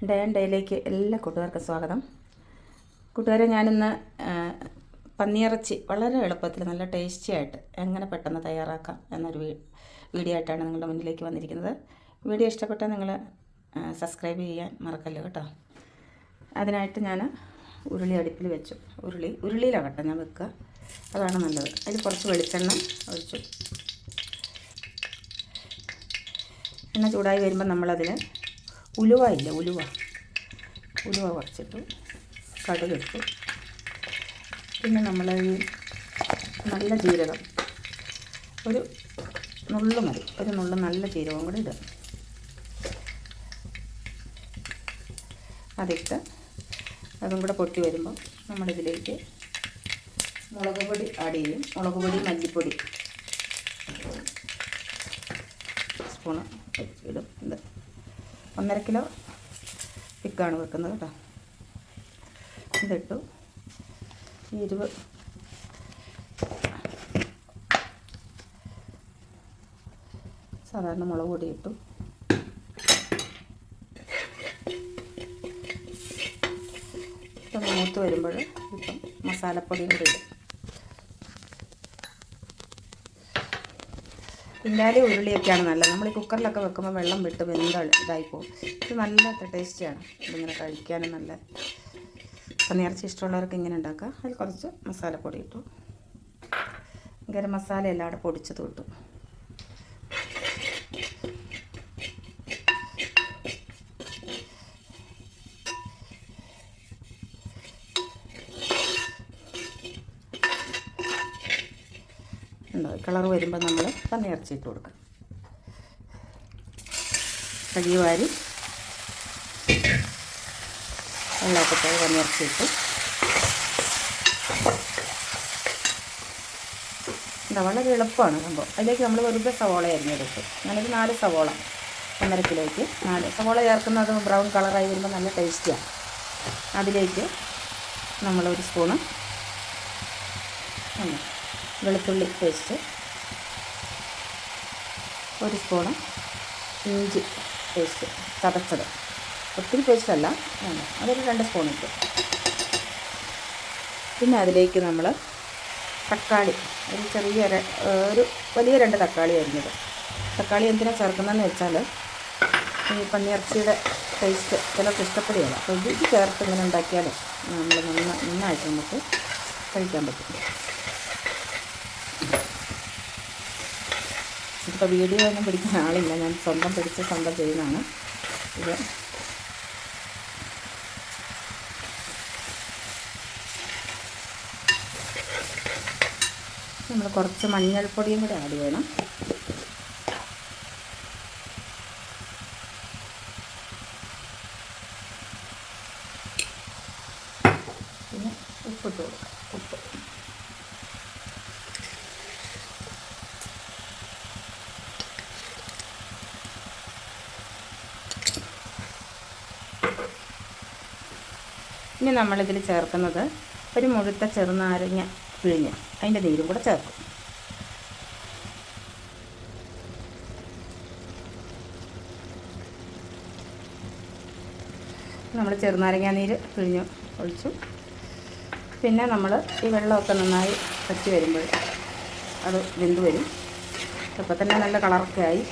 Day and ഡേയിലേക്ക് എല്ലാ കൂട്ടുകാർക്കും സ്വാഗതം. കൂട്ടുകാരെ, ഞാനിന്ന് പന്നിയിറച്ചി വളരെ എളുപ്പത്തിൽ നല്ല ടേസ്റ്റി ആയിട്ട് എങ്ങനെ പെട്ടെന്ന് തയ്യാറാക്കാം എന്നൊരു വീഡിയോ ആയിട്ടാണ് നിങ്ങളുടെ മുന്നിലേക്ക് വന്നിരിക്കുന്നത്. വീഡിയോ ഇഷ്ടപ്പെട്ടാൽ നിങ്ങൾ സബ്സ്ക്രൈബ് ചെയ്യാൻ മറക്കല്ലോ കേട്ടോ. അതിനായിട്ട് ഞാൻ ഉരുളി അടുപ്പിൽ വെച്ചു. ഉരുളിയിലാകട്ടെ ഞാൻ വെക്കുക, അതാണ് നല്ലത്. അതിൽ കുറച്ച് വെളിച്ചെണ്ണ ഒഴിച്ചു. എണ്ണ ചൂടായി വരുമ്പോൾ നമ്മളതിന് ഉലുവ കുറച്ചിട്ടു, കടുകിട്ടു. പിന്നെ നമ്മൾ ഈ നല്ല ജീരകം ഒരു നുള്ളു മതി, ഒരു നുള്ളു നല്ല ജീരകം കൂടി ഇടുക. അതിട്ട് അതും കൂടെ പൊട്ടി വരുമ്പോൾ നമ്മളിതിലേക്ക് മുളക് പൊടി ആഡ് ചെയ്യും. മുളക് പൊടി, മല്ലിപ്പൊടി സ്പൂണ് ഇടും. ഇത് 1.5 കിലോ ചിക്കാണ് വെക്കുന്നത് കേട്ടോ. ഇതിട്ടു. സാധാരണ മുളക് പൊടി ഇട്ടു. ഇതൊന്ന് മൂത്ത് വരുമ്പോൾ ഇപ്പം മസാലപ്പൊടിയും കൂടി ഇടും. പിന്നാലെ ഉരുളിയൊക്കെയാണ് നല്ലത്. നമ്മൾ ഈ കുക്കറിലൊക്കെ വെക്കുമ്പോൾ വെള്ളം വിട്ട് ഇതായിപ്പോവും. ഇത് നല്ല ടേസ്റ്റിയാണ്. ഇതിങ്ങനെ കഴിക്കാനും നല്ല. പന്നിയിറച്ചി ഇഷ്ടമുള്ളവർക്ക് ഇങ്ങനെ ഉണ്ടാക്കാം. അതിൽ കുറച്ച് മസാലപ്പൊടി ഇട്ടു. ഗരം മസാല എല്ലാം അവിടെ പൊടിച്ചത് ഇട്ടു. കളർ വരുമ്പോൾ നമ്മൾ പന്നിയിറച്ചി ഇട്ട് കൊടുക്കാം. കഴുകി വാരി വെള്ളമൊക്കെ പോയി പന്നിയിറച്ചി ഇട്ട് വളരെ എളുപ്പമാണ് സംഭവം. അതിലേക്ക് നമ്മൾ വെറുതെ സവോള അരിഞ്ഞെടുക്കും. ഞാനൊരു 4 സവോള 1.5 കിലോയ്ക്ക് 4 സവോള ചേർക്കുന്നത് ബ്രൗൺ കളറായി വരുമ്പോൾ നല്ല ടേസ്റ്റിയാണ്. അതിലേക്ക് നമ്മളൊരു സ്പൂണ് വെളുത്തുള്ളി പേസ്റ്റ്, 1 സ്പൂണ് ഇഞ്ചി പേസ്റ്റ് ചതച്ചത്, ഒത്തിരി പേസ്റ്റല്ല, അതൊരു 2 സ്പൂൺ ഇട്ടു. പിന്നെ അതിലേക്ക് നമ്മൾ തക്കാളി, ഒരു വലിയ 2 തക്കാളി അരിഞ്ഞത്. തക്കാളി എന്തിനാണ് ചേർക്കുന്നതെന്ന് വെച്ചാൽ ഈ പന്നിയിറച്ചിയുടെ ടേസ്റ്റ് ചിലർക്ക് ഇഷ്ടപ്പെടുകയില്ല. അപ്പോൾ ഇത് ചേർത്ത് ഇങ്ങനെ ഉണ്ടാക്കിയാൽ നമ്മൾ നന്നായിട്ട് നമുക്ക് കഴിക്കാൻ പറ്റും. ഇപ്പോൾ വീഡിയോ ഒന്നും പിടിക്കാൻ ആളില്ല, ഞാൻ സ്വന്തം ചെയ്യുന്നതാണ് ഇത്. നമ്മൾ കുറച്ച് മഞ്ഞൾപ്പൊടിയും കൂടി ആഡ് ചെയ്യണം. പിന്നെ ഉപ്പിട്ട് കൊടുക്കാം. ഉപ്പ് ഇനി നമ്മളിതിൽ ചേർക്കുന്നത് ഒരു മുഴുത്ത ചെറുനാരങ്ങ പിഴിഞ്ഞ് അതിൻ്റെ നീരും കൂടെ ചേർക്കും. നമ്മൾ ചെറുനാരങ്ങ നീര് പിഴിഞ്ഞ് ഒഴിച്ചു. പിന്നെ നമ്മൾ ഈ വെള്ളമൊക്കെ നന്നായി വറ്റി വരുമ്പോൾ അത് വെന്ത് വരും. അപ്പോൾ തന്നെ നല്ല കളറൊക്കെ ആയി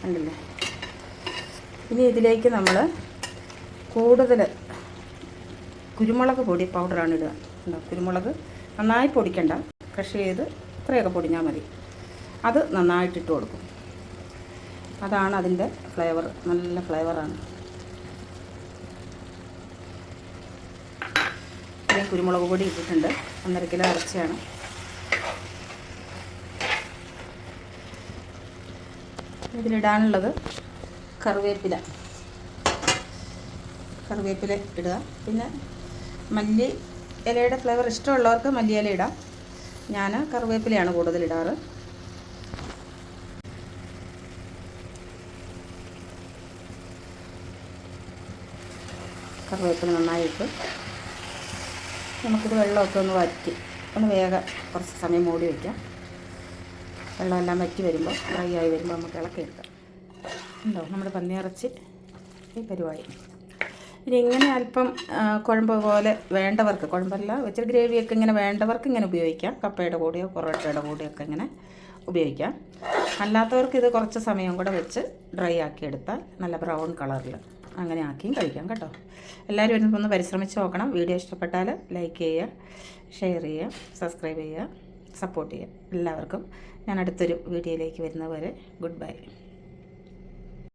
ഉണ്ടല്ലേ. ഇനി ഇതിലേക്ക് നമ്മൾ കൂടുതൽ കുരുമുളക് പൊടി പൗഡറാണ് ഇടുക. കുരുമുളക് നന്നായി പൊടിക്കണ്ട, ക്രഷ് ചെയ്ത് ഇത്രയൊക്കെ പൊടിഞ്ഞാൽ മതി. അത് നന്നായിട്ടിട്ട് കൊടുക്കും. അതാണ് അതിൻ്റെ ഫ്ലേവർ, നല്ല ഫ്ലേവറാണ്. ഇത്രയും കുരുമുളക് പൊടി ഇട്ടിട്ടുണ്ട്. 1.5 കിലോ ഇറച്ചിയാണ്. ഇതിലിടാനുള്ളത് കറിവേപ്പില ഇടുക. പിന്നെ മല്ലി ഇലയുടെ ഫ്ലേവർ ഇഷ്ടമുള്ളവർക്ക് മല്ലിയില ഇടാം. ഞാൻ കറിവേപ്പിലയാണ് കൂടുതൽ ഇടാറ്. കറിവേപ്പില നന്നായിട്ട് നമുക്കിത് വെള്ളമൊക്കെ ഒന്ന് വറ്റി ഒന്ന് വേഗം കുറച്ച് സമയം മൂടി വയ്ക്കാം. വെള്ളമെല്ലാം വറ്റി വരുമ്പോൾ ഡ്രൈ ആയി വരുമ്പോൾ നമുക്ക് ഇളക്കിയെടുക്കാം. ഉണ്ടോ നമ്മുടെ പന്നിയിറച്ചി ഈ പരിപാടി. ഇനി ഇങ്ങനെ അല്പം കുഴമ്പ് പോലെ വേണ്ടവർക്ക്, കുഴമ്പല്ല ഇച്ചിരി ഗ്രേവിയൊക്കെ ഇങ്ങനെ വേണ്ടവർക്ക് ഇങ്ങനെ ഉപയോഗിക്കാം. കപ്പയുടെ കൂടെയോ പൊറോട്ടയുടെ കൂടെയോ ഒക്കെ ഇങ്ങനെ ഉപയോഗിക്കാം. അല്ലാത്തവർക്ക് ഇത് കുറച്ച് സമയം കൂടെ വെച്ച് ഡ്രൈ ആക്കി എടുത്താൽ നല്ല ബ്രൗൺ കളറിൽ അങ്ങനെ ആക്കിയും കഴിക്കാം കേട്ടോ. എല്ലാവരും ഒന്ന് പരിശ്രമിച്ച് നോക്കണം. വീഡിയോ ഇഷ്ടപ്പെട്ടാൽ ലൈക്ക് ചെയ്യുക, ഷെയർ ചെയ്യുക, സബ്സ്ക്രൈബ് ചെയ്യുക, സപ്പോർട്ട് ചെയ്യുക. എല്ലാവർക്കും ഞാൻ അടുത്തൊരു വീഡിയോയിലേക്ക് വരുന്നവരെ ഗുഡ് ബൈ.